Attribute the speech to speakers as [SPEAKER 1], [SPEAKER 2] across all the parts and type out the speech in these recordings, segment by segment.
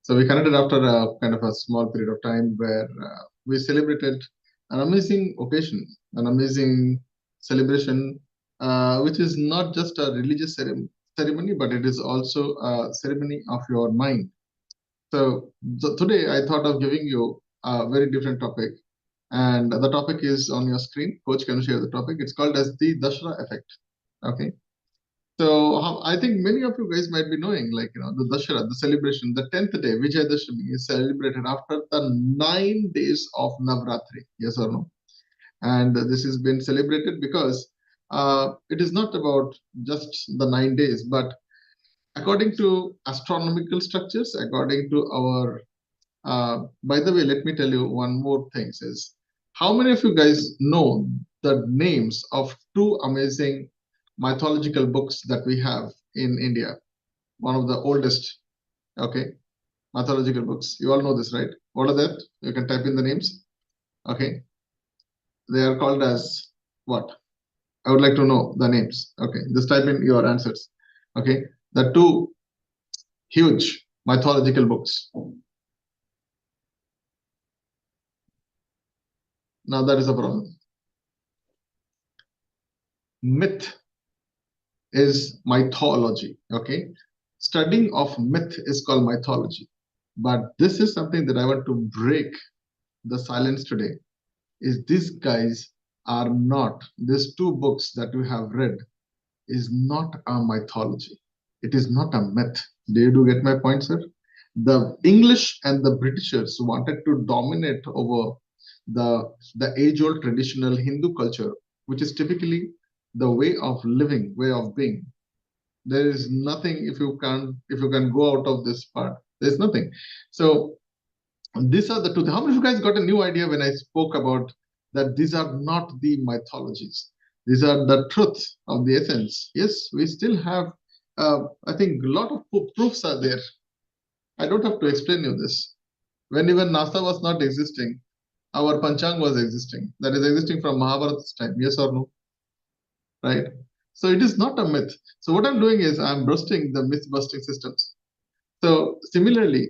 [SPEAKER 1] So we connected after a kind of a small period of time where we celebrated an amazing occasion, an amazing celebration, which is not just a religious ceremony, but it is also a ceremony of your mind. So today I thought of giving you a very different topic, and the topic is on your screen. Coach, can you share the topic? It's called as the Dussehra Effect. Okay. So I think many of you guys might be knowing, like, the Dussehra, the celebration, the 10th day, Vijayadashami, is celebrated after the 9 days of Navratri. Yes or no? And this has been celebrated because it is not about just the 9 days, but according to astronomical structures, according to our, by the way, let me tell you one more thing is, how many of you guys know the names of two amazing mythological books that we have in India? One of the oldest, okay, mythological books. You all know this, right? What are that? You can type in the names. Okay. They are called as what? I would like to know the names. Okay. Just type in your answers. Okay. The two huge mythological books. Now that is a problem. Myth is mythology. Okay. Studying of myth is called mythology. But this is something that I want to break the silence today. Is these guys are not, these two books that we have read is not a mythology. It is not a myth. Do you get my point, sir? The English and the Britishers wanted to dominate over the age-old traditional Hindu culture, which is typically the way of living, way of being. There is nothing, if you can go out of this part, there's nothing. So these are the two. How many of you guys got a new idea when I spoke about that these are not the mythologies? These are the truth of the essence. Yes, we still have, I think, a lot of proofs are there. I don't have to explain you this. When even NASA was not existing, our Panchang was existing. That is existing from Mahabharata's time. Yes or no? Right? So it is not a myth. So what I'm doing is I'm busting the myth busting systems. So similarly,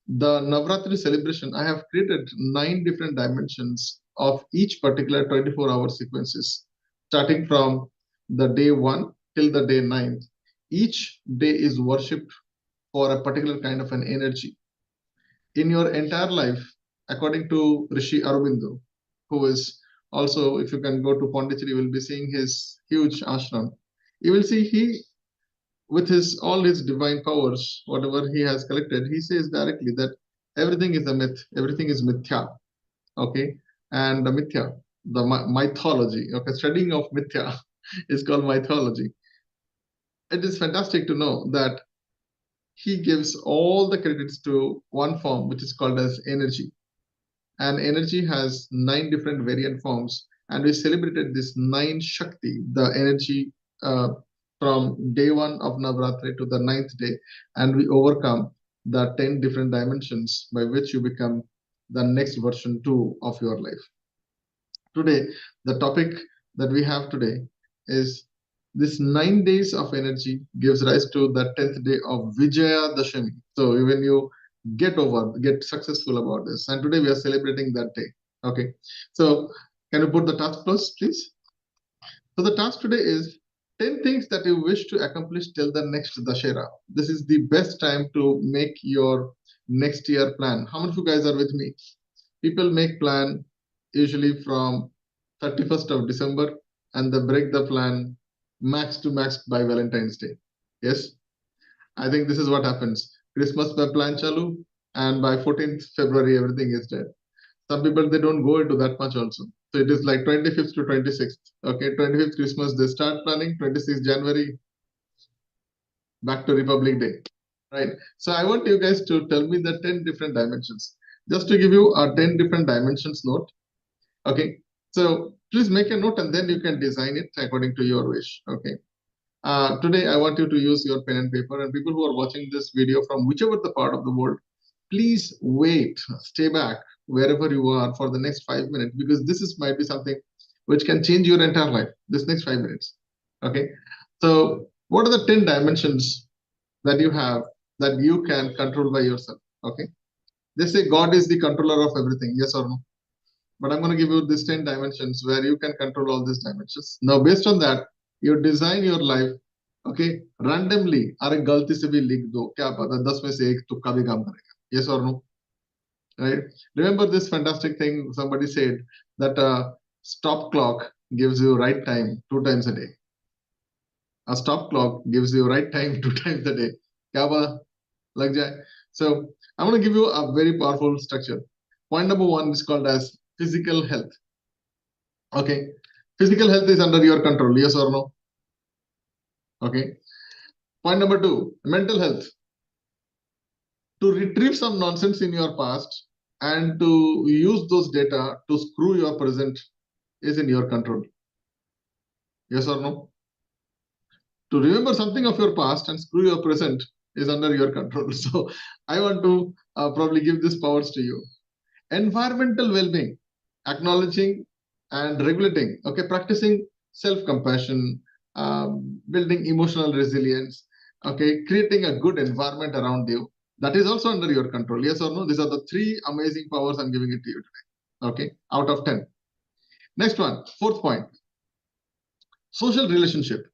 [SPEAKER 1] the Navratri celebration, I have created 9 different dimensions of each particular 24-hour sequences, starting from the day 1 till the day 9th. Each day is worshipped for a particular kind of an energy. In your entire life, according to Rishi Aurobindo, who is also, if you can go to Pondicherry, you will be seeing his huge ashram. You will see he, with his all his divine powers, whatever he has collected, he says directly that everything is a myth, everything is mithya. Okay, and the mithya, the mythology. Okay, studying of mithya is called mythology. It is fantastic to know that he gives all the credits to one form, which is called as energy. And energy has 9 different variant forms, and we celebrated this 9 Shakti, the energy from day 1 of Navratri to the 9th day, and we overcome the 10 different dimensions by which you become the next version 2 of your life. Today, the topic that we have today is this 9 days of energy gives rise to the 10th day of Vijaya Dashami. So when you get successful about this, and today we are celebrating that day. Okay, so can you put the task close, please? So the task today is 10 things that you wish to accomplish till the next Dussehra. This is the best time to make your next year plan. How many of you guys are with me? People make plan usually from 31st of December, and they break the plan max to max by Valentine's Day. Yes, I think this is what happens. Christmas by plan chalu, and by 14th February everything is dead. Some people, they don't go into that much also. So it is like 25th to 26th. Okay, 25th Christmas they start planning, 26th January back to Republic Day. Right. So I want you guys to tell me the 10 different dimensions. Just to give you a 10 different dimensions note. Okay. So please make a note and then you can design it according to your wish. Okay. Today I want you to use your pen and paper, and people who are watching this video from whichever the part of the world, please wait, stay back wherever you are for the next 5 minutes, because this is might be something which can change your entire life, this next 5 minutes. Okay. So what are the 10 dimensions that you have that you can control by yourself? Okay. They say God is the controller of everything. Yes or no? But I'm going to give you these 10 dimensions where you can control all these dimensions. Now, based on that, you design your life, okay, randomly. अरे गलती से भी लिख दो, क्या पता 10 में से एक तुक्का भी काम करेगा. Yes or no? Right? Remember this fantastic thing somebody said that stop clock gives you right time 2 times a day. A stop clock gives you right time 2 times a day. क्या पता लग जाए. So I'm going to give you a very powerful structure. Point number 1 is called as physical health. Okay, physical health is under your control. Yes or no? Okay. Point number 2, mental health. To retrieve some nonsense in your past and to use those data to screw your present is in your control. Yes or no? To remember something of your past and screw your present is under your control. So I want to probably give these powers to you. Environmental well-being, acknowledging and regulating, okay, practicing self-compassion, building emotional resilience, okay, creating a good environment around you. That is also under your control. Yes or no? These are the 3 amazing powers I'm giving it to you today. Okay, out of 10. Next one, 4th point, social relationship.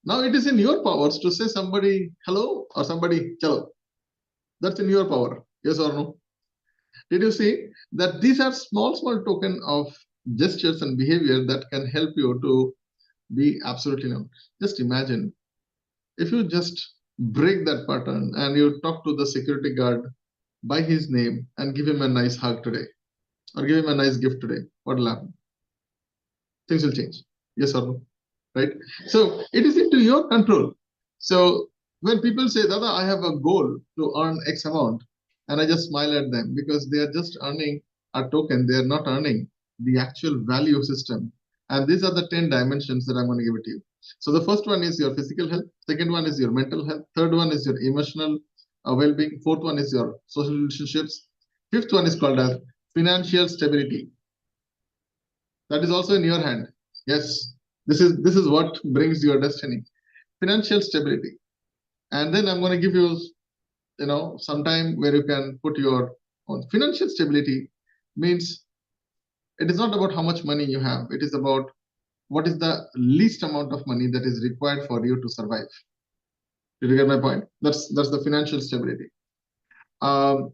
[SPEAKER 1] Now it is in your powers to say somebody hello or somebody chalo. That's in your power. Yes or no? Did you see that these are small token of gestures and behavior that can help you to be absolutely known. Just imagine if you just break that pattern and you talk to the security guard by his name and give him a nice hug today or give him a nice gift today. What will happen? Things will change. Yes or no? Right? So it is into your control. So when people say, Dada, I have a goal to earn X amount, and I just smile at them because they are just earning a token, they are not earning the actual value system. And these are the 10 dimensions that I'm going to give it to you. So the first one is your physical health, second one is your mental health, third one is your emotional well-being, fourth one is your social relationships, fifth one is called as financial stability. That is also in your hand. Yes, this is what brings your destiny, financial stability. And then I'm going to give you some time where you can put your own. Financial stability means it is not about how much money you have, it is about what is the least amount of money that is required for you to survive. Did you get my point? That's the financial stability. The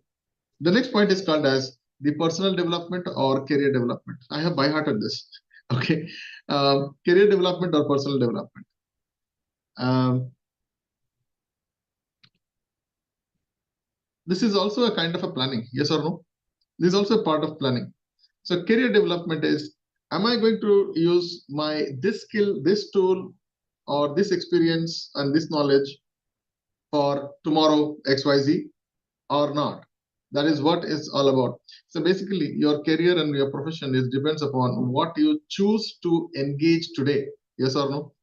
[SPEAKER 1] next point is called as the personal development or career development. I have by hearted this. Okay, career development or personal development. This is also a kind of a planning. Yes or no? This is also a part of planning. So career development is, am I going to use this skill, this tool, or this experience and this knowledge for tomorrow XYZ or not? That is what it's all about. So basically, your career and your profession depends upon what you choose to engage today. Yes or no?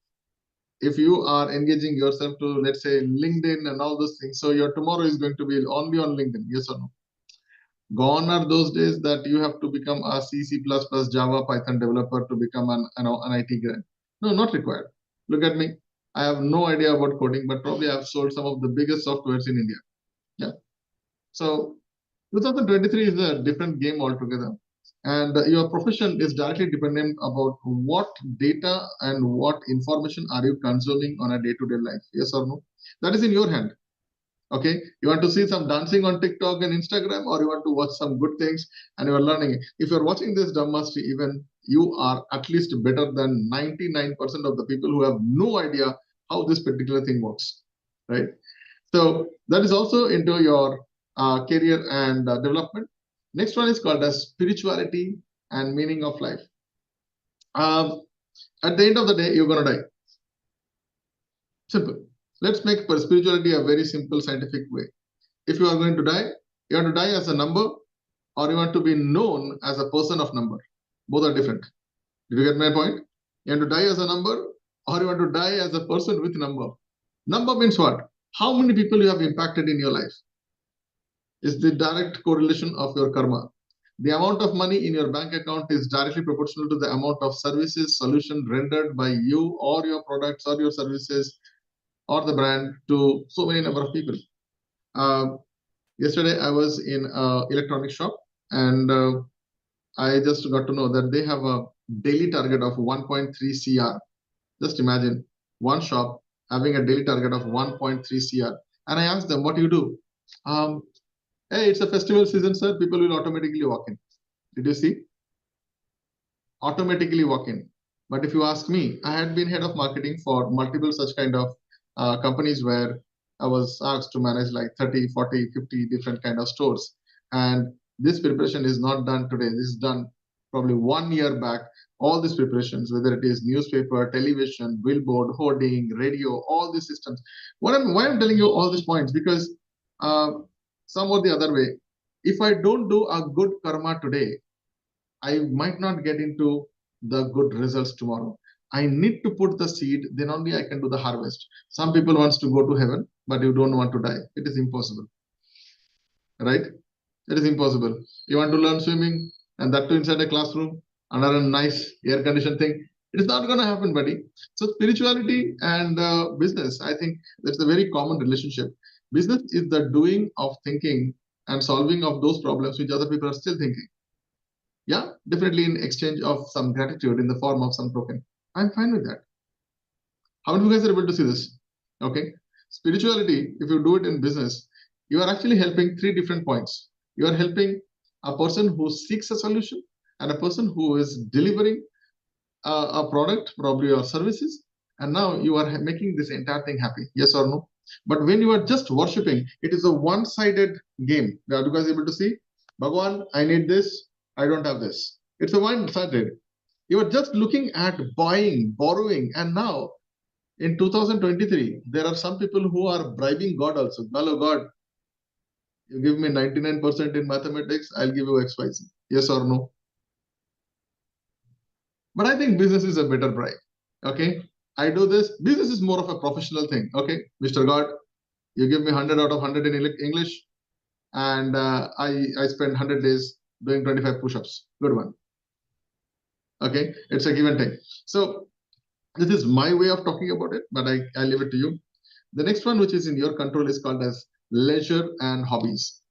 [SPEAKER 1] If you are engaging yourself to, let's say, LinkedIn and all those things, so your tomorrow is going to be only on LinkedIn. Yes or no? Gone are those days that you have to become a C, C++, Java, Python developer to become an IT guy. No, not required. Look at me. I have no idea about coding, but probably I've sold some of the biggest softwares in India. Yeah. So 2023 is a different game altogether. And your profession is directly dependent about what data and what information are you consuming on a day-to-day life. Yes or no? That is in your hand. Okay, you want to see some dancing on TikTok and Instagram, or you want to watch some good things and you are learning. If you're watching this Dumb Mastery, even you are at least better than 99% of the people who have no idea how this particular thing works, right? So that is also into your career and development. Next one is called as spirituality and meaning of life. At the end of the day, you're gonna die. Simple. Let's make spirituality a very simple scientific way. If you are going to die, you want to die as a number or you want to be known as a person of number. Both are different. Did you get my point? You want to die as a number or you want to die as a person with number. Number means what? How many people you have impacted in your life is the direct correlation of your karma. The amount of money in your bank account is directly proportional to the amount of services, solution rendered by you or your products or your services or the brand to so many number of people. Yesterday, I was in an electronic shop, and I just got to know that they have a daily target of 1.3 CR. Just imagine one shop having a daily target of 1.3 CR. And I asked them, what do you do? Hey, it's a festival season, sir. People will automatically walk in. Did you see? Automatically walk in. But if you ask me, I had been head of marketing for multiple such kind of companies where I was asked to manage like 30, 40, 50 different kind of stores. And this preparation is not done today. This is done probably 1 year back. All these preparations, whether it is newspaper, television, billboard, hoarding, radio, all these systems. Why I'm telling you all these points? Because some or the other way, if I don't do a good karma today, I might not get into the good results tomorrow. I need to put the seed, then only I can do the harvest. Some people wants to go to heaven, but you don't want to die. It is impossible, right? It is impossible. You want to learn swimming, and that too inside a classroom, under a nice air-conditioned thing. It is not going to happen, buddy. So spirituality and business, I think that's a very common relationship. Business is the doing of thinking and solving of those problems which other people are still thinking. Yeah, definitely in exchange of some gratitude in the form of some token. I'm fine with that. How many of you guys are able to see this? Okay. Spirituality, if you do it in business, you are actually helping three different points. You are helping a person who seeks a solution and a person who is delivering a product, probably your services. And now you are making this entire thing happy. Yes or no? But when you are just worshipping, it is a one-sided game. Are you guys able to see? Bhagwan, I need this. I don't have this. It's a one-sided. You are just looking at buying, borrowing, and now in 2023, there are some people who are bribing God also. Hello, God, you give me 99% in mathematics, I'll give you XYZ. Yes or no? But I think business is a better bribe. Okay. I do this. Business is more of a professional thing. Okay. Mr. God, you give me 100 out of 100 in English, and I spend 100 days doing 25 push-ups. Good one. Okay. It's a give and take. So this is my way of talking about it, but I leave it to you. The next one, which is in your control, is called as leisure and hobbies.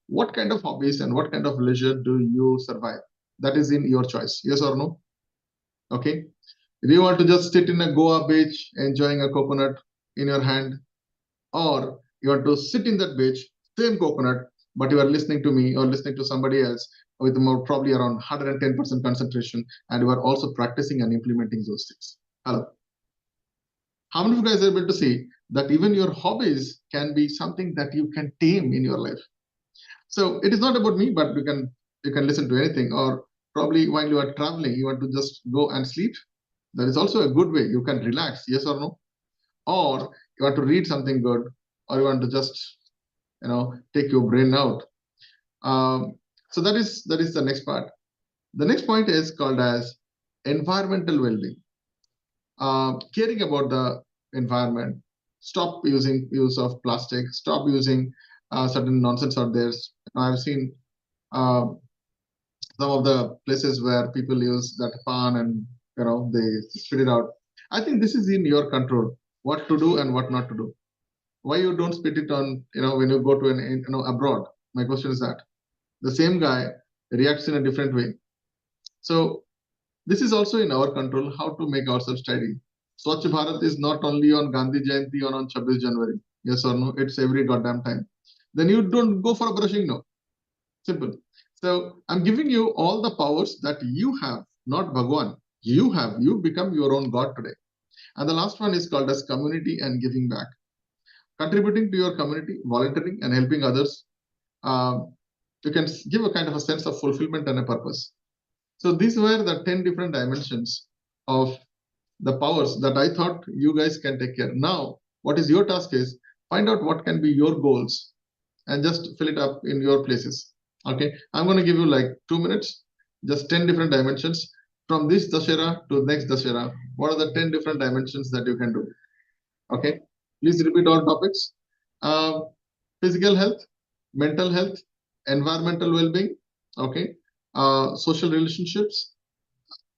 [SPEAKER 1] What kind of hobbies and what kind of leisure do you survive? That is in your choice. Yes or no? Okay. Do you want to just sit in a Goa beach enjoying a coconut in your hand, or you want to sit in that beach, same coconut, but you are listening to me or listening to somebody else with more probably around 110% concentration, and you are also practicing and implementing those things. Hello. How many of you guys are able to see that even your hobbies can be something that you can tame in your life? So it is not about me, but you can listen to anything, or probably while you are traveling, you want to just go and sleep. That is also a good way. You can relax, yes or no? Or you want to read something good, or you want to just take your brain out. So that is the next part. The next point is called as environmental well-being. Caring about the environment. Stop using use of plastic. Stop using certain nonsense out there. I've seen some of the places where people use that pan and they spit it out. I think this is in your control, what to do and what not to do. Why you don't spit it on when you go to an abroad? My question is that the same guy reacts in a different way. So this is also in our control how to make ourselves tidy. Swachh Bharat is not only on Gandhi Jayanti or on 26 January. Yes or no? It's every goddamn time. Then you don't go for a brushing, no. Simple. So I'm giving you all the powers that you have, not Bhagwan. You have. You become your own God today. And the last one is called as community and giving back. Contributing to your community, volunteering, and helping others. You can give a kind of a sense of fulfillment and a purpose. So these were the 10 different dimensions of the powers that I thought you guys can take care. Now, what is your task is find out what can be your goals and just fill it up in your places. Okay, I'm going to give you like 2 minutes, just 10 different dimensions. From this Dussehra to next Dussehra, what are the 10 different dimensions that you can do? Okay, please repeat all topics. Physical health, mental health, environmental well-being, okay, social relationships,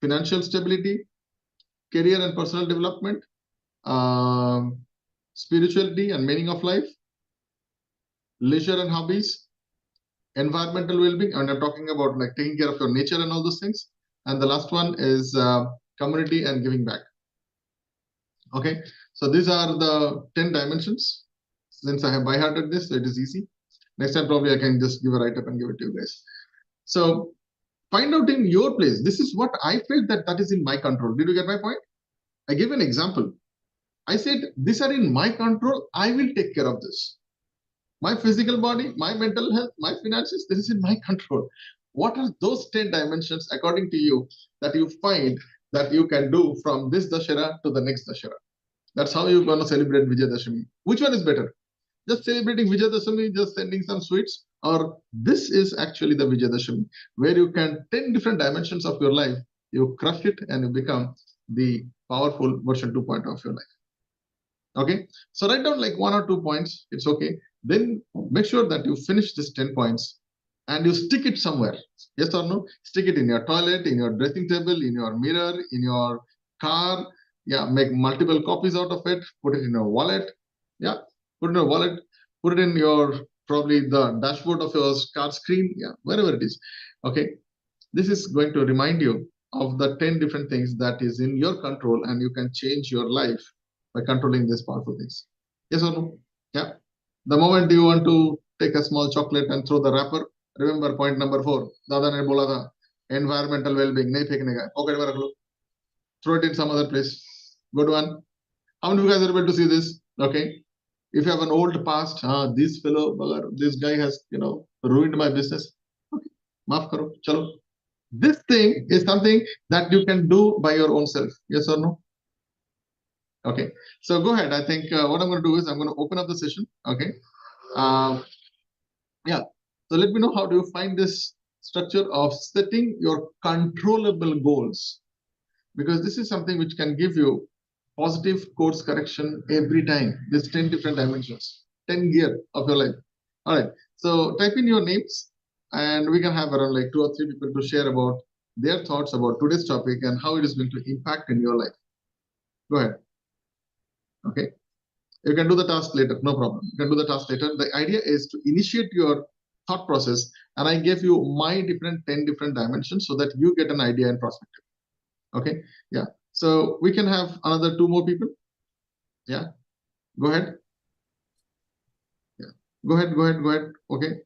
[SPEAKER 1] financial stability, career and personal development, spirituality and meaning of life, leisure and hobbies, environmental well-being, and I'm talking about like taking care of your nature and all those things. And the last one is community and giving back. Okay, so these are the 10 dimensions. Since I have by-hearted this, so it is easy. Next time probably I can just give a write-up and give it to you guys. So find out in your place. This is what I felt that is in my control. Did you get my point? I gave an example. I said, these are in my control. I will take care of this. My physical body, my mental health, my finances, this is in my control. What are those 10 dimensions according to you that you find that you can do from this Dussehra to the next Dussehra? That's how you're going to celebrate Vijayadashami. Which one is better? Just celebrating Vijayadashami, just sending some sweets? Or this is actually the Vijayadashami, where you can 10 different dimensions of your life, you crush it and you become the powerful version 2.0 of your life. Okay, so write down like 1 or 2 points. It's okay. Then make sure that you finish this 10 points and you stick it somewhere. Yes or no? Stick it in your toilet, in your dressing table, in your mirror, in your car. Yeah, make multiple copies out of it. Put it in your wallet. Yeah, put it in your wallet. Put it in your probably the dashboard of your car screen. Yeah, wherever it is. Okay, this is going to remind you of the 10 different things that is in your control, and you can change your life by controlling these powerful things. Yes or no? Yeah. The moment you want to take a small chocolate and throw the wrapper, remember point number 4. Dada ne bola tha, environmental well-being. Nahi fenkne ka. Pocket mein rakh lo. Throw it in some other place. Good one. How many of you guys are able to see this? Okay. If you have an old past, this fellow, this guy has, ruined my business. Okay. Maaf karo. Chalo. This thing is something that you can do by your own self. Yes or no? Okay. So go ahead. I think what I'm going to do is I'm going to open up the session. Okay. Yeah. So let me know, how do you find this structure of setting your controllable goals? Because this is something which can give you positive course correction every time. There's 10 different dimensions, 10 gear of your life. All right. So type in your names and we can have around like 2 or 3 people to share about their thoughts about today's topic and how it is going to impact in your life. Go ahead. Okay. You can do the task later, no problem. You can do the task later. The idea is to initiate your thought process, and I gave you my 10 different dimensions so that you get an idea and perspective. Okay, yeah. So we can have another 2 more people. Yeah, go ahead. Yeah, go ahead. Okay,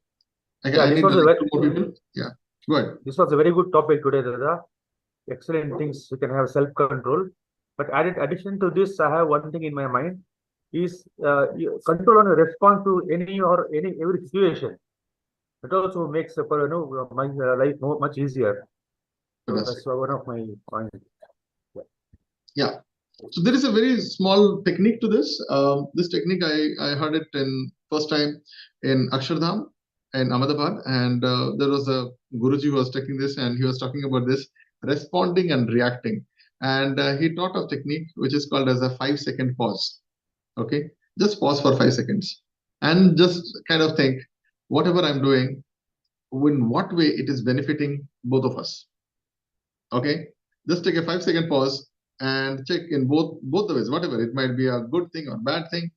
[SPEAKER 1] I need like 2 more people. Yeah, go ahead.
[SPEAKER 2] This was a very good topic today, Dada. Excellent things. We can have self-control. But addition to this, I have one thing in my mind. Is control on a response to every situation. It also makes my life much easier. So that's one of my points.
[SPEAKER 1] Yeah. So there is a very small technique to this. This technique I heard it in first time in Akshardham in Ahmedabad, and there was a Guruji who was taking this, and he was talking about this responding and reacting, and he taught a technique which is called as a 5-second pause. Okay, just pause for 5 seconds and just kind of think, whatever I'm doing, in what way it is benefiting both of us. Okay, just take a 5-second pause and check in both the ways, whatever it might be, a good thing or bad thing.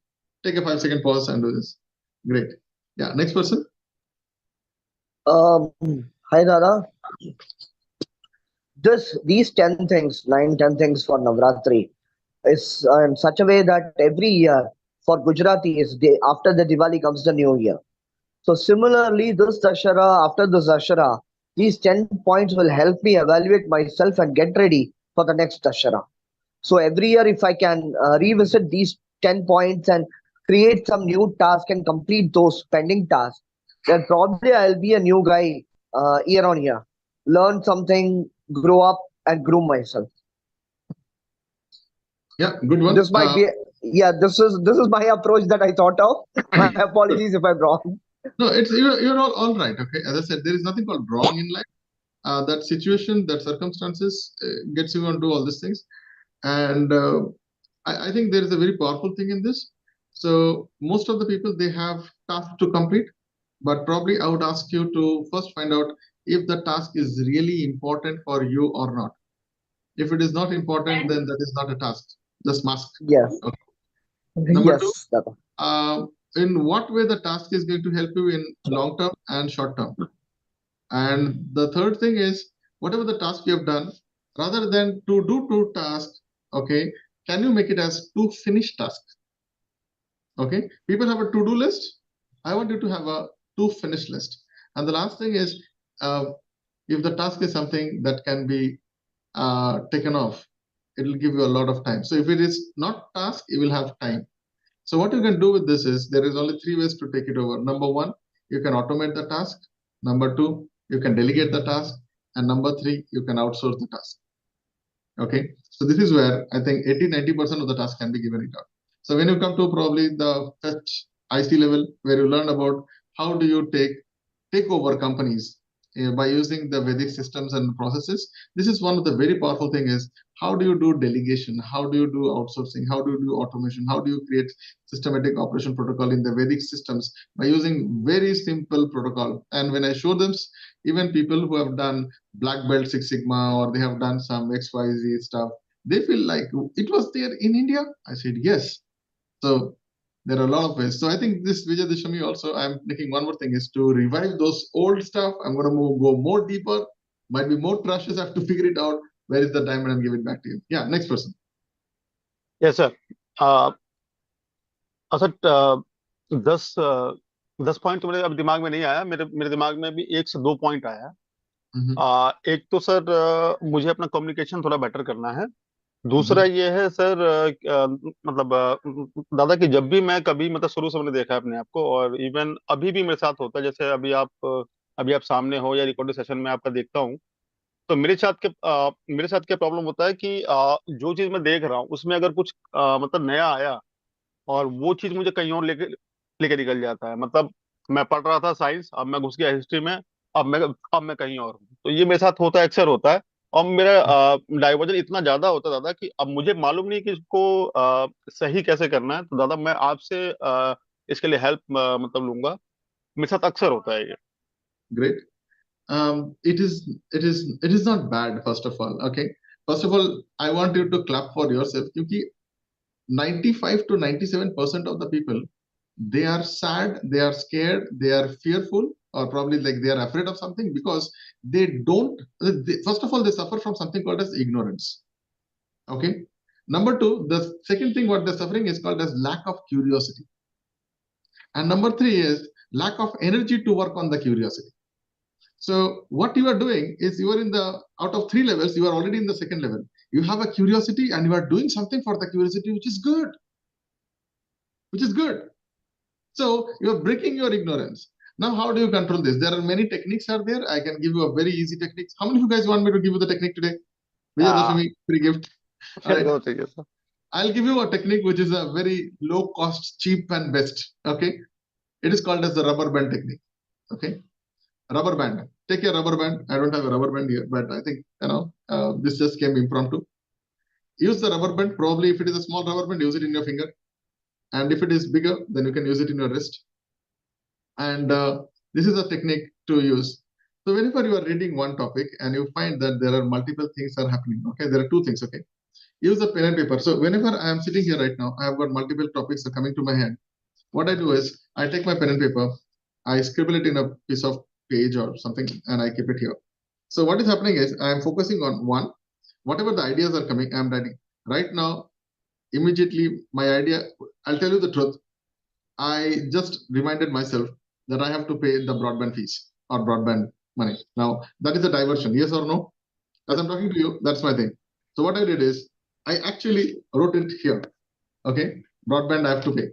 [SPEAKER 1] Take a 5-second pause and do this. Great. Yeah, next person.
[SPEAKER 3] Hi Dada. These 10 things, 9-10 things for Navratri is in such a way that every year for Gujaratis, after the Diwali comes the new year. So similarly, this Dussehra, after this Dussehra, these 10 points will help me evaluate myself and get ready for the next Dussehra. So every year, if I can revisit these 10 points and create some new task and complete those pending tasks, then probably I'll be a new guy year on year. Learn something, grow up, and groom myself.
[SPEAKER 1] Yeah, good one.
[SPEAKER 3] This might be, this is my approach that I thought of. My apologies if I'm wrong.
[SPEAKER 1] No, you're all right. Okay, as I said, there is nothing called wrong in life. That situation, that circumstances gets you on to do all these things, and I think there is a very powerful thing in this. So most of the people, they have tasks to complete, but probably I would ask you to first find out if the task is really important for you or not. If it is not important, then that is not a task. Just mask.
[SPEAKER 3] Yes.
[SPEAKER 1] Okay. Number 2, in what way the task is going to help you in long term and short term. And the third thing is, whatever the task you have done, rather than to do two tasks, okay, can you make it as two finished tasks? Okay, people have a to-do list. I want you to have a to finish list. And the last thing is, if the task is something that can be taken off, it will give you a lot of time. So if it is not task, you will have time. So what you can do with this is, there is only three ways to take it over. Number one, you can automate the task. Number two, you can delegate the task. And number three, you can outsource the task. Okay, so this is where I think 80-90% of the task can be given it out. So when you come to probably the fetch IC level, where you learn about how do you take over companies by using the Vedic systems and processes. This is one of the very powerful thing is, how do you do delegation? How do you do outsourcing? How do you do automation? How do you create systematic operation protocol in the Vedic systems by using very simple protocol? And when I show them, even people who have done Black Belt Six Sigma, or they have done some XYZ stuff, they feel like, it was there in India. I said, yes. So there are a lot of ways. So I think this Vijay Dashami also, I'm thinking one more thing is to revive those old stuff. I'm going to go more deeper. Might be more trashes. I have to figure it out. Where is the diamond, and give it back to you. Yeah, next person.
[SPEAKER 4] Yes, sir. Sir 10 point तो मेरे अब दिमाग में नहीं आया, मेरे दिमाग में भी 1 से 2 पॉइंट आया। एक तो सर मुझे अपना कम्युनिकेशन थोड़ा बेटर करना है। दूसरा ये है सर, मतलब दादा कि जब भी मैं कभी, मतलब शुरू से मैंने देखा है अपने आप को, और इवन अभी भी मेरे साथ होता है, जैसे अभी आप सामने हो या रिकॉर्डिंग सेशन में आपका देखता हूँ, तो मेरे साथ क्या प्रॉब्लम होता है कि जो चीज मैं देख रहा हूँ उसमें अगर कुछ मतलब नया आया, और वो चीज मुझे कहीं और लेके लेके निकल जाता है। मतलब मैं पढ़ रहा था साइंस, अब मैं घुस गया हिस्ट्री में, अब मैं कहीं और हूँ। तो ये मेरे साथ होता है, अक्सर होता है। और मेरा डाइवर्जन इतना ज्यादा होता है दादा कि अब मुझे मालूम नहीं कि इसको सही कैसे करना है। तो दादा मैं आपसे इसके लिए हेल्प मतलब लूंगा, मेरे साथ अक्सर होता है ये।
[SPEAKER 1] Great. It is not bad, first of all. Okay, first of all, I want you to clap for yourself, because 95 to 97% of the people, they are sad, they are scared, they are fearful, or probably like they are afraid of something, because they don't, first of all, they suffer from something called as ignorance. Okay, number two, the second thing what they're suffering is called as lack of curiosity, and number three is lack of energy to work on the curiosity. So what you are doing is, you are in the, out of 3 levels, you are already in the second level. You have a curiosity and you are doing something for the curiosity, which is good. So you are breaking your ignorance. Now, how do you control this? There are many techniques are there. I can give you a very easy technique. How many of you guys want me to give you the technique today? Vijay Dashami, free gift. All right. I'll give you a technique which is a very low cost, cheap and best. Okay. It is called as the rubber band technique. Okay. Rubber band. Take a rubber band. I don't have a rubber band here, but I think, this just came impromptu. Use the rubber band. Probably if it is a small rubber band, use it in your finger. And if it is bigger, then you can use it in your wrist. And this is a technique to use. So whenever you are reading one topic and you find that there are multiple things are happening, okay, there are 2 things, okay. Use a pen and paper. So whenever I am sitting here right now, I have got multiple topics are coming to my head. What I do is, I take my pen and paper, I scribble it in a piece of page or something, and I keep it here. So what is happening is, I am focusing on one, whatever the ideas are coming, I am writing. Right now, immediately, my idea, I'll tell you the truth. I just reminded myself that I have to pay the broadband fees or broadband money. Now, that is a diversion, yes or no? As I'm talking to you, that's my thing. So what I did is, I actually wrote it here. Okay, broadband I have to pay.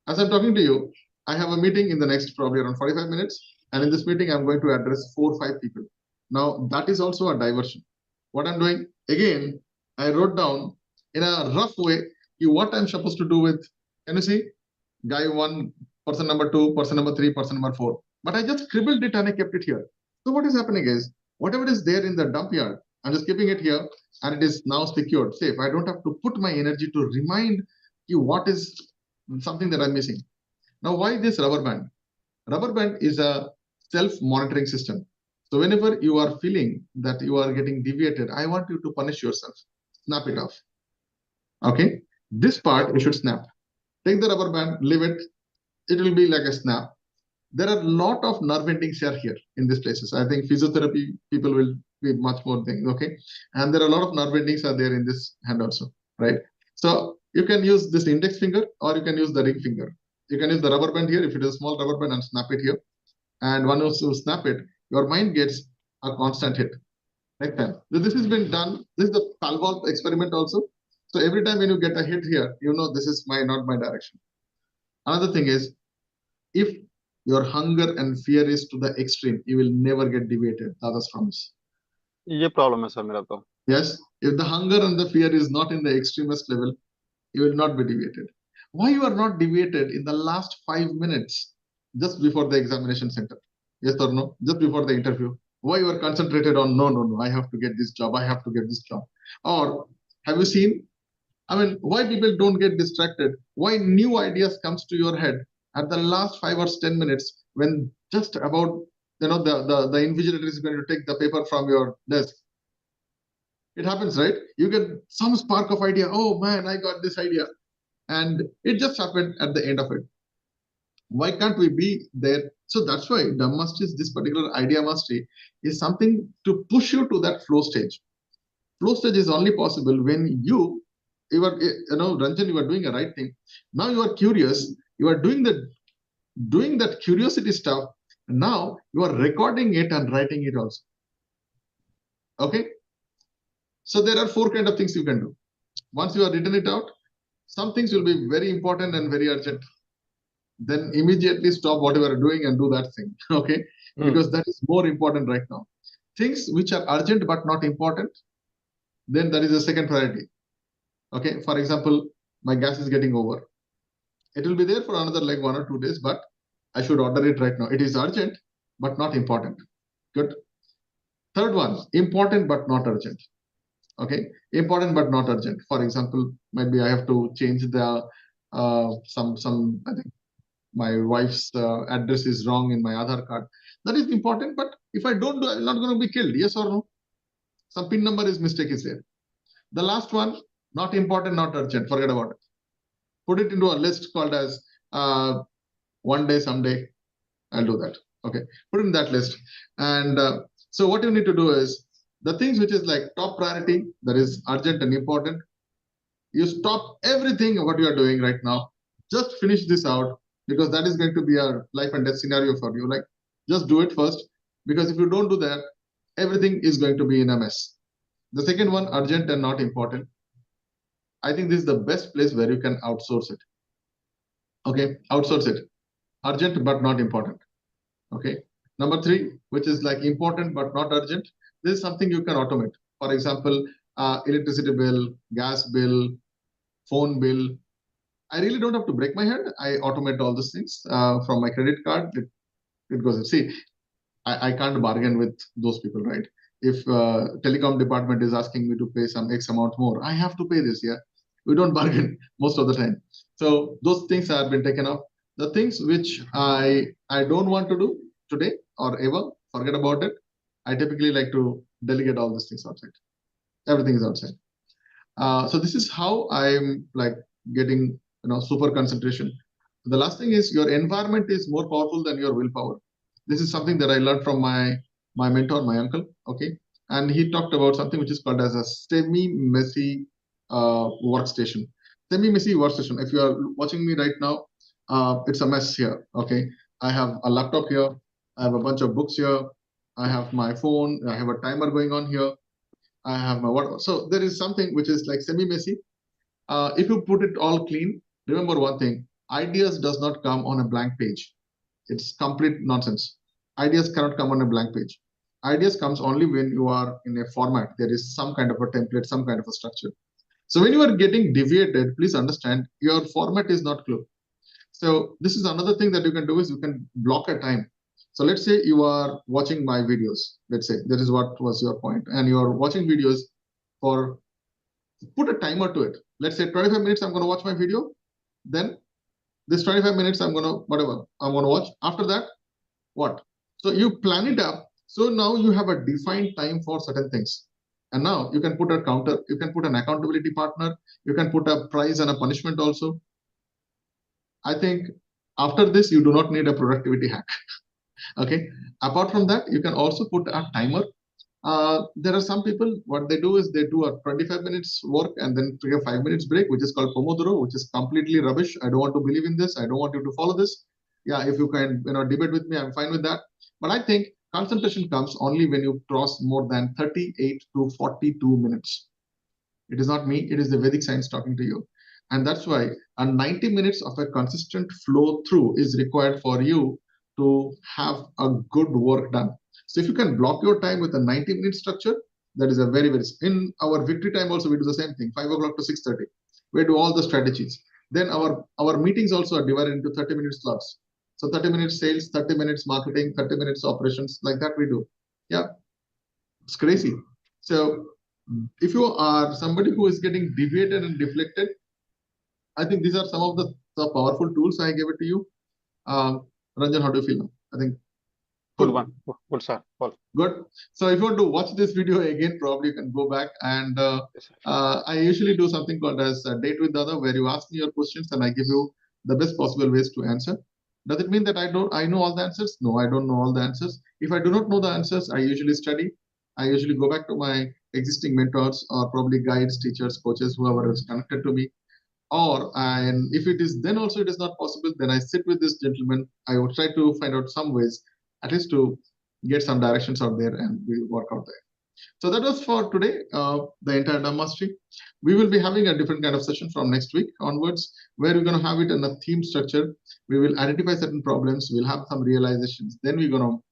[SPEAKER 1] As I'm talking to you, I have a meeting in the next probably around 45 minutes. And in this meeting, I'm going to address 4 or 5 people. Now, that is also a diversion. What I'm doing, again, I wrote down in a rough way what I'm supposed to do with, can you see? Guy 1, person number 2, person number 3, person number 4. But I just scribbled it and I kept it here. So what is happening is, whatever is there in the dump yard, I'm just keeping it here, and it is now secured, safe. I don't have to put my energy to remind you what is something that I'm missing. Now, why this rubber band? Rubber band is a self-monitoring system. So whenever you are feeling that you are getting deviated, I want you to punish yourself. Snap it off. Okay. This part you should snap. Take the rubber band, leave it, it will be like a snap. There are a lot of nerve endings here in these places. I think physiotherapy people will be much more things, okay? And there are a lot of nerve endings are there in this hand also, right? So you can use this index finger or you can use the ring finger. You can use the rubber band here if it is a small rubber band and snap it here. And once you snap it, your mind gets a constant hit. Next time. So this has been done. This is the Palvolve experiment also. So every time when you get a hit here, you know this is not my direction. Another thing is, if your hunger and fear is to the extreme, you will never get deviated. That's promise.
[SPEAKER 4] ये problem है sir मेरा तो.
[SPEAKER 1] Yes, if the hunger and the fear is not in the extremist level, you will not be deviated. Why you are not deviated in the last 5 minutes just before the examination center? Yes or no? Just before the interview. Why you are concentrated on no, I have to get this job, I have to get this job. Or have you seen, I mean, why people don't get distracted? Why new ideas comes to your head at the last 5 or 10 minutes when just about, the invigilator is going to take the paper from your desk. It happens, right? You get some spark of idea. Oh man, I got this idea. And it just happened at the end of it. Why can't we be there? So that's why Dumb Mastery, this particular idea mastery, is something to push you to that flow stage. Flow stage is only possible when you are, Ranjan, you are doing a right thing. Now you are curious. You are doing that curiosity stuff. Now you are recording it and writing it also. Okay. So there are 4 kind of things you can do. Once you have written it out, some things will be very important and very urgent. Then immediately stop whatever you are doing and do that thing. Okay. Because that is more important right now. Things which are urgent but not important, then that is the second priority. Okay. For example, my gas is getting over. It will be there for another like 1 or 2 days, but I should order it right now. It is urgent, but not important. Good. Third one, important but not urgent. Okay, important but not urgent. For example, maybe I have to change the some I think my wife's address is wrong in my Aadhaar card. That is important, but if I don't do, I'm not going to be killed. Yes or no? Some PIN number is mistake is there. The last one, not important, not urgent. Forget about it. Put it into a list called as one day, someday, I'll do that. Okay, put in that list. And so what you need to do is the things which is like top priority, that is urgent and important. You stop everything what you are doing right now. Just finish this out because that is going to be a life and death scenario for you. Like, just do it first, because if you don't do that, everything is going to be in a mess. The second one, urgent and not important. I think this is the best place where you can outsource it. Okay, outsource it. Urgent but not important. Okay. Number 3, which is like important but not urgent. This is something you can automate. For example, electricity bill, gas bill, phone bill. I really don't have to break my head. I automate all these things from my credit card. It goes. See, I can't bargain with those people, right? If telecom department is asking me to pay some X amount more, I have to pay this. Yeah, we don't bargain most of the time. So those things have been taken off. The things which I don't want to do today or ever, forget about it. I typically like to delegate all these things outside. Everything is outside. So this is how I'm like getting super concentration. The last thing is your environment is more powerful than your willpower. This is something that I learned from my mentor, my uncle. Okay, and he talked about something which is called as a semi-messy workstation. Semi-messy workstation. If you are watching me right now, it's a mess here. Okay, I have a laptop here. I have a bunch of books here. I have my phone. I have a timer going on here. I have my whatever. So there is something which is like semi-messy. If you put it all clean, remember one thing: ideas does not come on a blank page. It's complete nonsense. Ideas cannot come on a blank page. Ideas comes only when you are in a format. There is some kind of a template, some kind of a structure. So when you are getting deviated, please understand your format is not clear. So this is another thing that you can do is you can block a time. So let's say you are watching my videos. Let's say that is what was your point, and you are watching videos for, put a timer to it. Let's say 25 minutes I'm going to watch my video. Then this 25 minutes I'm going to whatever I'm going to watch. After that, what? So you plan it up. So now you have a defined time for certain things. And now you can put a counter, you can put an accountability partner, you can put a prize and a punishment also. I think After this, you do not need a productivity hack. Okay. Apart from that, you can also put a timer. There are some people, what they do is they do a 25 minutes work and then take a 5 minutes break, which is called Pomodoro, which is completely rubbish. I don't want to believe in this. I don't want you to follow this. Yeah, if you can, debate with me, I'm fine with that. But I think concentration comes only when you cross more than 38 to 42 minutes. It is not me, it is the Vedic science talking to you. And that's why a 90 minutes of a consistent flow through is required for you to have a good work done. So if you can block your time with a 90-minute structure, that is a very. In our victory time also, we do the same thing, 5 o'clock to 6:30. We do all the strategies. Then our meetings also are divided into 30-minute slots. So 30 minutes sales, 30 minutes marketing, 30 minutes operations, like that we do. Yeah, it's crazy. So if you are somebody who is getting deviated and deflected, I think these are some of the powerful tools I gave it to you. Ranjan, how do you feel now? I think
[SPEAKER 4] good one. Good, sir.
[SPEAKER 1] Good. So if you want to watch this video again, probably you can go back and
[SPEAKER 4] Yes,
[SPEAKER 1] I usually do something called as a date with the other, where you ask me your questions and I give you the best possible ways to answer. Does it mean that I know all the answers? No, I don't know all the answers. If I do not know the answers, I usually study. I usually go back to my existing mentors or probably guides, teachers, coaches, whoever is connected to me. And if it is then also it is not possible, then I sit with this gentleman. I would try to find out some ways, at least to get some directions out there, and we work out there. So that was for today, the entire Dhamma mastery. We will be having a different kind of session from next week onwards, where we're going to have it in a theme structure. We will identify certain problems, we'll have some realizations, then we're going to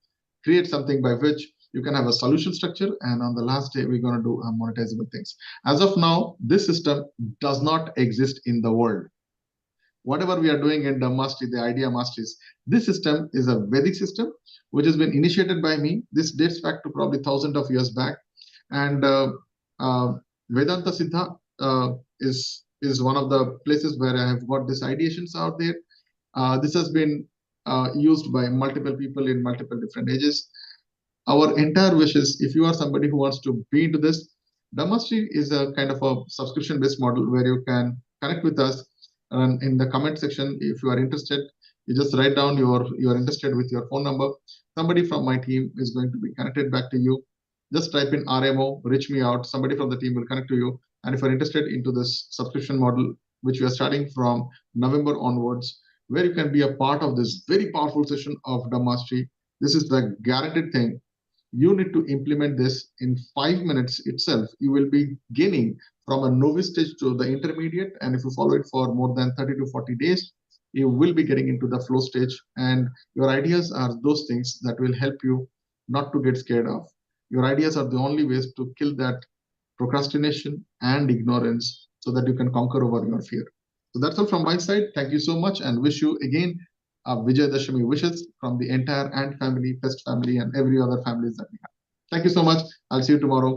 [SPEAKER 1] create something by which you can have a solution structure, and on the last day we're going to do monetizable things. As of now, this system does not exist in the world. Whatever we are doing in the mastery, the idea masteries, this system is a Vedic system which has been initiated by me. This dates back to probably thousands of years back, and Vedanta Siddha is one of the places where I have got these ideations out there. This has been used by multiple people in multiple different ages. Our entire wish is, if you are somebody who wants to be into this, Dhammastery is a kind of a subscription-based model where you can connect with us. And in the comment section, if you are interested, you just write down you're interested with your phone number. Somebody from my team is going to be connected back to you. Just type in RMO, reach me out. Somebody from the team will connect to you. And if you're interested into this subscription model, which we are starting from November onwards, where you can be a part of this very powerful session of Dhammastery, this is the guaranteed thing. You need to implement this in 5 minutes itself. You will be gaining from a novice stage to the intermediate. And if you follow it for more than 30 to 40 days, you will be getting into the flow stage. And your ideas are those things that will help you not to get scared of. Your ideas are the only ways to kill that procrastination and ignorance so that you can conquer over your fear. So that's all from my side. Thank you so much, and wish you again Vijay Dashami wishes from the entire Ant family, Pest family, and every other families that we have. Thank you so much. I'll see you tomorrow.